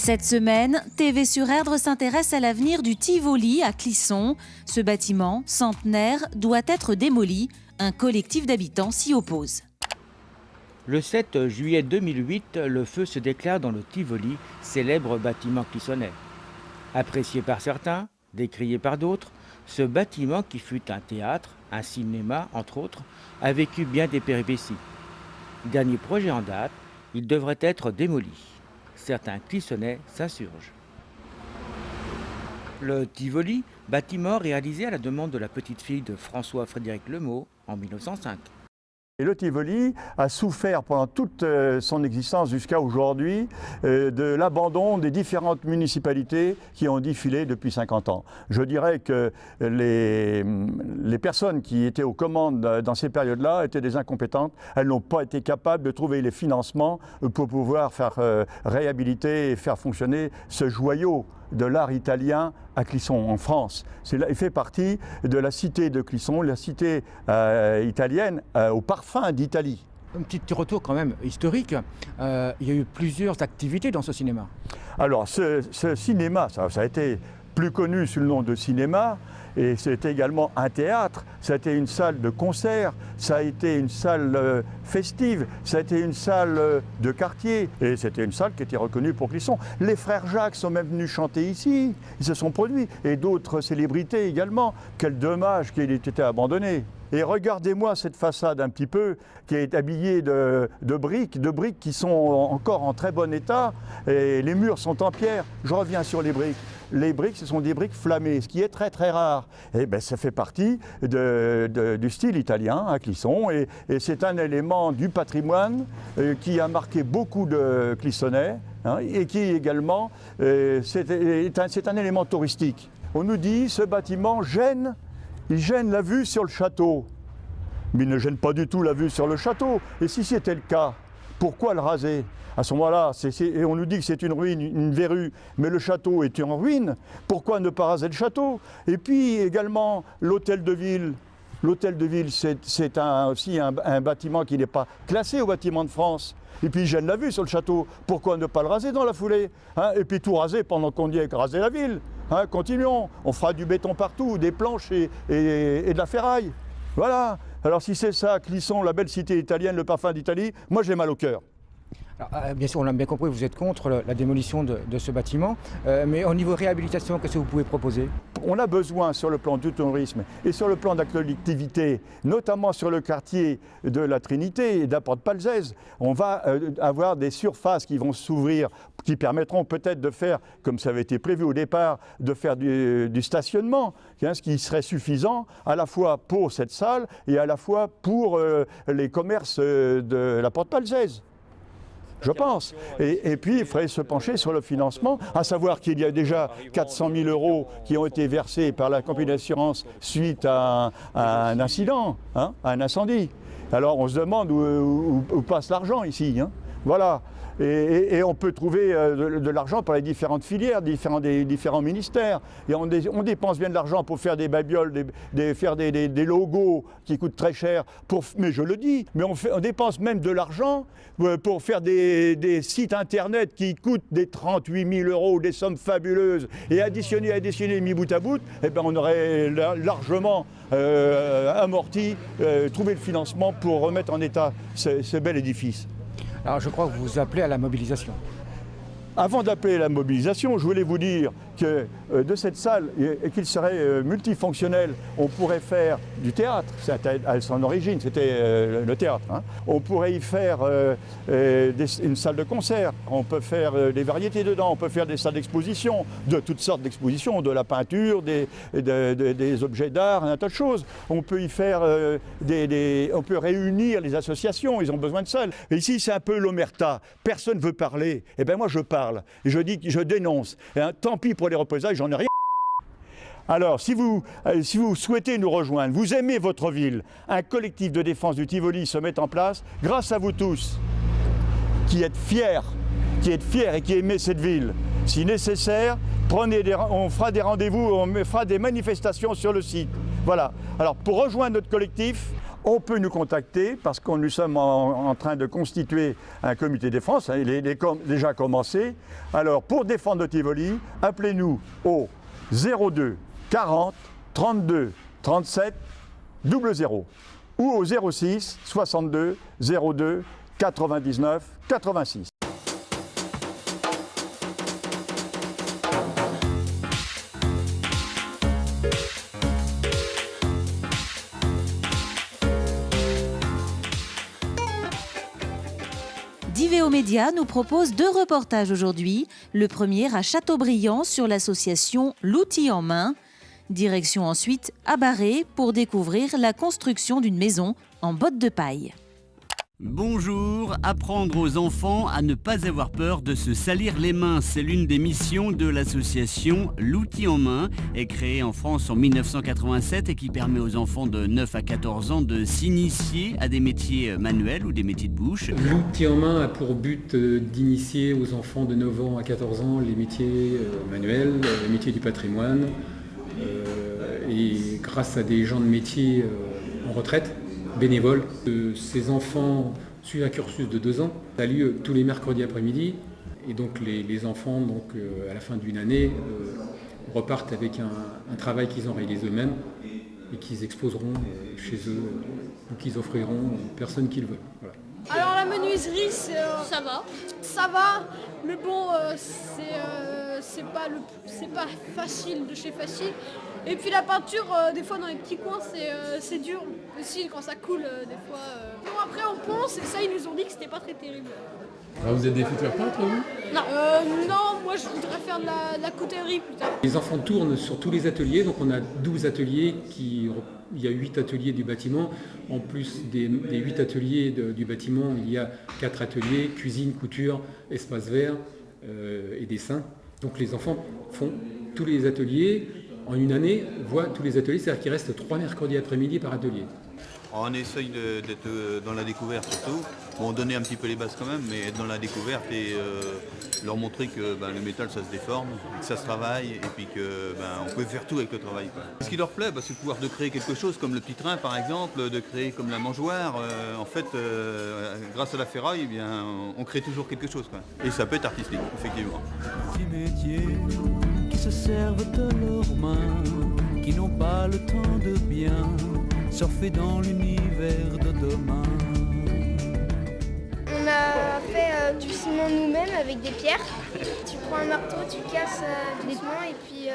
Cette semaine, TV sur Erdre s'intéresse à l'avenir du Tivoli à Clisson. Ce bâtiment, centenaire, doit être démoli. Un collectif d'habitants s'y oppose. Le 7 juillet 2008, le feu se déclare dans le Tivoli, célèbre bâtiment clissonnais. Apprécié par certains, décrié par d'autres, ce bâtiment qui fut un théâtre, un cinéma entre autres, a vécu bien des péripéties. Dernier projet en date, il devrait être démoli. Certains Clissonnais s'insurgent. Le Tivoli, bâtiment réalisé à la demande de la petite fille de François-Frédéric Lemot en 1905. Et le Tivoli a souffert pendant toute son existence jusqu'à aujourd'hui de l'abandon des différentes municipalités qui ont défilé depuis 50 ans. Je dirais que les personnes qui étaient aux commandes dans ces périodes-là étaient des incompétentes. Elles n'ont pas été capables de trouver les financements pour pouvoir faire réhabiliter et faire fonctionner ce joyau de l'art italien à Clisson, en France. Il fait partie de la cité de Clisson, la cité italienne au parfum d'Italie. Un petit retour quand même historique, il y a eu plusieurs activités dans ce cinéma. Alors ce cinéma, ça a été plus connu sous le nom de cinéma, et c'était également un théâtre, ça a été une salle de concert, ça a été une salle festive, ça a été une salle de quartier, et c'était une salle qui était reconnue pour Clisson. Les frères Jacques sont même venus chanter ici, ils se sont produits, et d'autres célébrités également. Quel dommage qu'il ait été abandonné. Et regardez-moi cette façade un petit peu, qui est habillée de briques qui sont encore en très bon état, et les murs sont en pierre. Je reviens sur les briques. Les briques, ce sont des briques flammées, ce qui est très très rare. Et bien, ça fait partie du style italien à Clisson, et c'est un élément du patrimoine qui a marqué beaucoup de Clissonnais, hein, et qui également, c'est un élément touristique. On nous dit, ce bâtiment gêne. Il gêne la vue sur le château, mais il ne gêne pas du tout la vue sur le château. Et si c'était le cas, pourquoi le raser? À ce moment-là, et on nous dit que c'est une ruine, une verrue, mais le château est en ruine. Pourquoi ne pas raser le château? Et puis également l'hôtel de ville. L'hôtel de ville, c'est aussi un bâtiment qui n'est pas classé au bâtiment de France. Et puis il gêne la vue sur le château. Pourquoi ne pas le raser dans la foulée, hein? Et puis tout raser pendant qu'on dit raser la ville. Hein, continuons, on fera du béton partout, des planches et de la ferraille. Voilà. Alors si c'est ça, Clisson, la belle cité italienne, le parfum d'Italie, moi j'ai mal au cœur. Alors, bien sûr, on l'a bien compris, vous êtes contre la démolition de ce bâtiment, mais au niveau réhabilitation, qu'est-ce que vous pouvez proposer? On a besoin sur le plan du tourisme et sur le plan de la collectivité, notamment sur le quartier de la Trinité et de la Porte-Palzès, on va avoir des surfaces qui vont s'ouvrir, qui permettront peut-être de faire, comme ça avait été prévu au départ, de faire du stationnement, hein, ce qui serait suffisant à la fois pour cette salle et à la fois pour les commerces de la Porte-Palzès. Je pense. Et puis, il faudrait se pencher sur le financement, à savoir qu'il y a déjà 400 000 € qui ont été versés par la compagnie d'assurance suite à un incident, hein, à un incendie. Alors, on se demande où passe l'argent ici, hein. Voilà. Et on peut trouver de l'argent pour les différentes filières, des différents ministères. Et on dépense bien de l'argent pour faire des babioles, faire des logos qui coûtent très cher. Mais je le dis, mais on dépense même de l'argent pour faire des sites internet qui coûtent des 38 000 €, des sommes fabuleuses. Et additionner, mis bout à bout, eh ben on aurait largement amorti, trouvé le financement pour remettre en état ce bel édifice. Alors je crois que vous appelez à la mobilisation. Avant d'appeler à la mobilisation, je voulais vous dire que de cette salle, et qu'il serait multifonctionnel, on pourrait faire du théâtre. À son origine, c'était le théâtre. Hein. On pourrait y faire une salle de concert, on peut faire des variétés dedans, on peut faire des salles d'exposition, de toutes sortes d'expositions, de la peinture, des objets d'art, un tas de choses. On peut y faire on peut réunir les associations, ils ont besoin de salles. Et ici, c'est un peu l'omerta. Personne ne veut parler. Et bien moi, je parle. Et je dis que je dénonce. Et, hein, tant pis pour les représailles, j'en ai rien. Alors, si vous souhaitez nous rejoindre, vous aimez votre ville, un collectif de défense du Tivoli se met en place, grâce à vous tous, qui êtes fiers et qui aimez cette ville. Si nécessaire, on fera des rendez-vous, on fera des manifestations sur le site. Voilà. Alors, pour rejoindre notre collectif, on peut nous contacter parce que nous sommes en train de constituer un comité de défense. Il est déjà commencé. Alors, pour défendre le Tivoli, appelez-nous au 02 40 32 37 00 ou au 06 62 02 99 86. Divéo Média nous propose 2 reportages aujourd'hui. Le premier à Châteaubriand sur l'association L'Outil en main. Direction ensuite à Barré pour découvrir la construction d'une maison en bottes de paille. Bonjour, apprendre aux enfants à ne pas avoir peur de se salir les mains. C'est l'une des missions de l'association L'Outil en main, est créée en France en 1987 et qui permet aux enfants de 9 à 14 ans de s'initier à des métiers manuels ou des métiers de bouche. L'Outil en main a pour but d'initier aux enfants de 9 ans à 14 ans les métiers manuels, les métiers du patrimoine. Et grâce à des gens de métier en retraite, bénévoles, ces enfants suivent un cursus de 2 ans. Ça a lieu tous les mercredis après-midi. Et donc les enfants, à la fin d'une année, repartent avec un travail qu'ils ont réalisé eux-mêmes et qu'ils exposeront chez eux ou qu'ils offriront aux personnes qu'ils veulent. Voilà. Alors la menuiserie, ça va. Ça va, mais bon, c'est pas facile de chez facile. Et puis la peinture, des fois dans les petits coins, c'est dur aussi quand ça coule, des fois. Bon, après on ponce et ça ils nous ont dit que c'était pas très terrible. Ah, vous êtes des futurs peintres, vous ? Non, non, moi je voudrais faire de la coutellerie plus tard. Les enfants tournent sur tous les ateliers, donc on a 12 ateliers, il y a 8 ateliers du bâtiment. En plus des 8 ateliers du bâtiment, il y a 4 ateliers, cuisine, couture, espace vert et dessin. Donc les enfants font tous les ateliers, en une année, voient tous les ateliers, c'est-à-dire qu'il reste 3 mercredis après-midi par atelier. On essaye d'être dans la découverte surtout. Bon, donner un petit peu les bases quand même, mais être dans la découverte et leur montrer que le métal ça se déforme, que ça se travaille et puis qu'on peut faire tout avec le travail, quoi. Ce qui leur plaît, c'est de pouvoir de créer quelque chose comme le petit train par exemple, de créer comme la mangeoire. En fait, grâce à la ferraille, on crée toujours quelque chose, quoi. Et ça peut être artistique, effectivement. Petits métiers qui se servent de leurs mains, qui n'ont pas le temps de bien surfer dans l'univers de demain. On a fait du ciment nous-mêmes avec des pierres. Tu prends un marteau, tu casses doucement et puis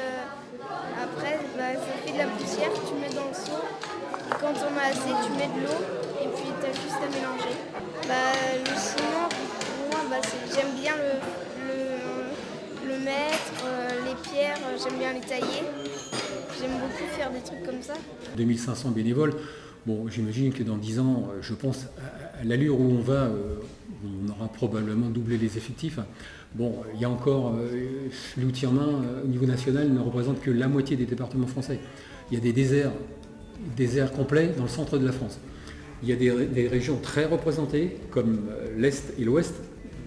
après ça fait de la poussière, tu mets dans le seau. Et quand on a assez, tu mets de l'eau et puis tu as juste à mélanger. Le ciment, pour moi, j'aime bien le mettre, les pierres, j'aime bien les tailler. J'aime beaucoup faire des trucs comme ça. 2500 bénévoles. Bon, j'imagine que dans 10 ans, je pense, à l'allure où on va, on aura probablement doublé les effectifs. Bon, il y a encore l'outil en main au niveau national ne représente que la moitié des départements français. Il y a des déserts complets dans le centre de la France. Il y a des régions très représentées, comme l'Est et l'Ouest.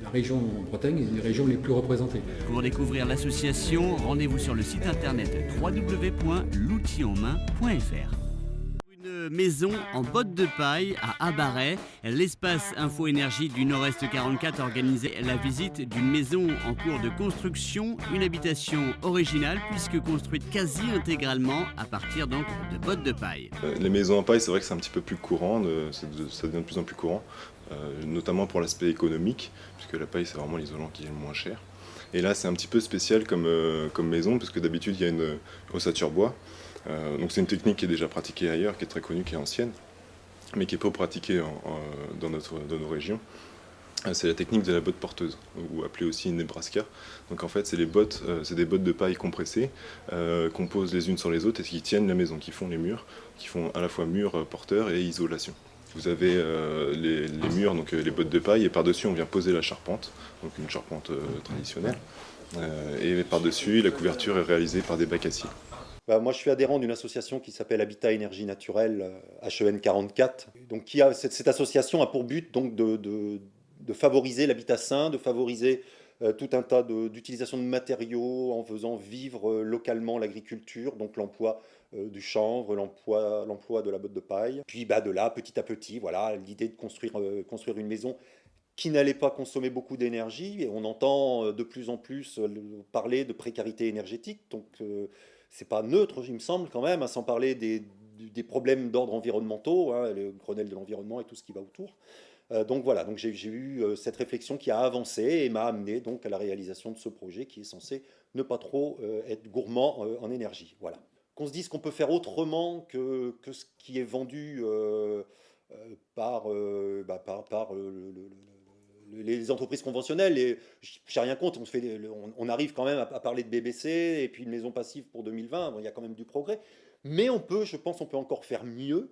La région Bretagne est une des régions les plus représentées. Pour découvrir l'association, rendez-vous sur le site internet www.loutienmain.fr. Une maison en bottes de paille à Abaret. L'espace Info Énergie du Nord-Est 44 organisait la visite d'une maison en cours de construction, une habitation originale puisque construite quasi intégralement à partir donc de bottes de paille. Les maisons en paille, c'est vrai que c'est un petit peu plus courant, ça devient de plus en plus courant, notamment pour l'aspect économique, puisque la paille c'est vraiment l'isolant qui est le moins cher. Et là c'est un petit peu spécial comme maison, parce que d'habitude il y a une ossature bois. Donc c'est une technique qui est déjà pratiquée ailleurs, qui est très connue, qui est ancienne, mais qui est peu pratiquée dans nos régions. C'est la technique de la botte porteuse, ou appelée aussi une Nebraska. Donc en fait c'est des bottes de paille compressées, qu'on pose les unes sur les autres et qui tiennent la maison, qui font les murs, qui font à la fois murs porteurs et isolation. Vous avez les murs, donc les bottes de paille, et par-dessus on vient poser la charpente, donc une charpente traditionnelle. Et par-dessus la couverture est réalisée par des bacs acier. Moi, je suis adhérent d'une association qui s'appelle Habitat Énergie Naturelle, HEN 44. Donc, cette association a pour but donc, de favoriser l'habitat sain, de favoriser tout un tas d'utilisation de matériaux en faisant vivre localement l'agriculture, donc l'emploi du chanvre, l'emploi de la botte de paille. Puis de là, petit à petit, voilà, l'idée de construire une maison qui n'allait pas consommer beaucoup d'énergie. Et on entend de plus en plus parler de précarité énergétique, donc c'est pas neutre, il me semble quand même, sans parler des problèmes d'ordre environnementaux, le Grenelle de l'environnement et tout ce qui va autour. Donc voilà, donc j'ai eu cette réflexion qui a avancé et m'a amené donc à la réalisation de ce projet qui est censé ne pas trop être gourmand en énergie. Voilà. Qu'on se dise qu'on peut faire autrement que ce qui est vendu par les entreprises conventionnelles. Et j'ai rien contre, on arrive quand même à parler de BBC et puis une maison passive pour 2020, bon, il y a quand même du progrès. Mais je pense qu'on peut encore faire mieux.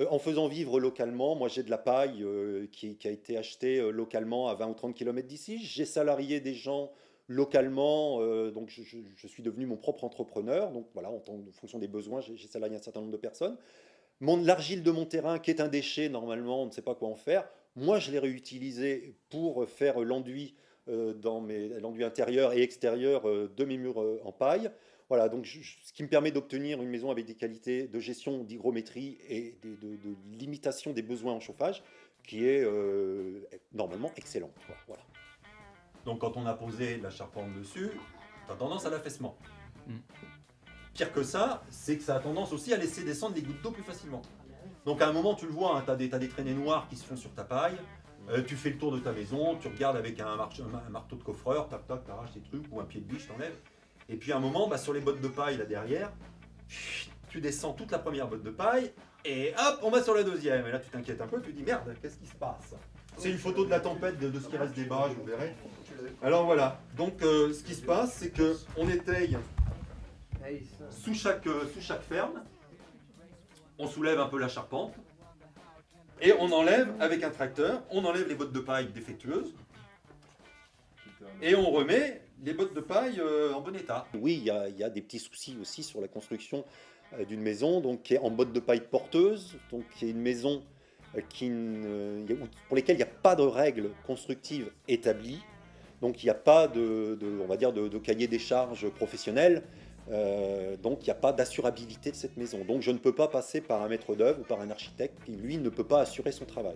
En faisant vivre localement, moi j'ai de la paille qui a été achetée localement à 20 ou 30 km d'ici. J'ai salarié des gens localement, donc je suis devenu mon propre entrepreneur. Donc voilà, en fonction des besoins, j'ai salarié un certain nombre de personnes. L'argile de mon terrain, qui est un déchet, normalement, on ne sait pas quoi en faire. Moi, je l'ai réutilisé pour faire l'enduit l'enduit intérieur et extérieur de mes murs en paille. Voilà, donc ce qui me permet d'obtenir une maison avec des qualités de gestion d'hygrométrie et de limitation des besoins en chauffage qui est normalement excellente. Voilà. Donc quand on a posé la charpente dessus, ça a tendance à l'affaissement. Pire que ça, c'est que ça a tendance aussi à laisser descendre les gouttes d'eau plus facilement. Donc à un moment, tu le vois, tu as des traînées noires qui se font sur ta paille, tu fais le tour de ta maison, tu regardes avec un marteau de coffreur, tac tac, t'arraches tes trucs, ou un pied de biche, t'enlèves. Et puis à un moment, sur les bottes de paille là derrière, tu descends toute la première botte de paille, et hop, on va sur la deuxième. Et là tu t'inquiètes un peu, tu dis merde, qu'est-ce qui se passe? C'est une photo de la tempête, de ce qui reste des barrages, vous verrez. Alors voilà, donc ce qui se passe, c'est qu'on étaye sous chaque ferme, on soulève un peu la charpente, et on enlève avec un tracteur, on enlève les bottes de paille défectueuses, et on remet les bottes de paille en bon état. Oui, il y a des petits soucis aussi sur la construction d'une maison, donc qui est en bottes de paille porteuse, donc qui est une maison pour lesquelles il n'y a pas de règles constructives établies, donc il n'y a pas de cahier des charges professionnel. Donc il n'y a pas d'assurabilité de cette maison. Donc je ne peux pas passer par un maître d'œuvre ou par un architecte qui, lui, ne peut pas assurer son travail.